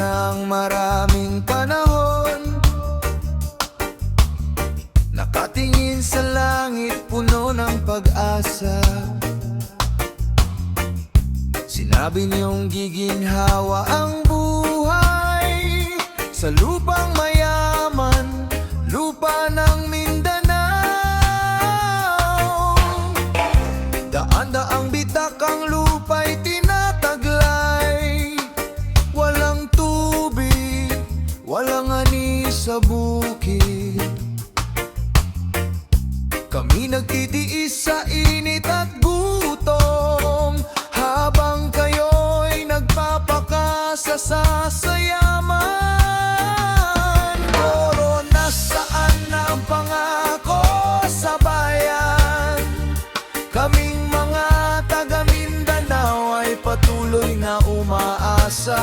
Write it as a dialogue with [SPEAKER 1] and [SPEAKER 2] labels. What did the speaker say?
[SPEAKER 1] ng maraming panahon, nakatingin sa langit puno ng pag-asa. Sinabi niyong giginhawa ang buhay sa lupang mayaman, lupa ng Mindanao. Daan-daang bitak ang lupa'y tinataglay, walang tubig, walang ani sa bukid. Kami nagtitiis sa init at gutom, habang kayo'y nagpapakasa sa sayaman. Pero nasaan na ang pangako sa bayan? Kaming mga taga Mindanao ay patuloy na umaasa.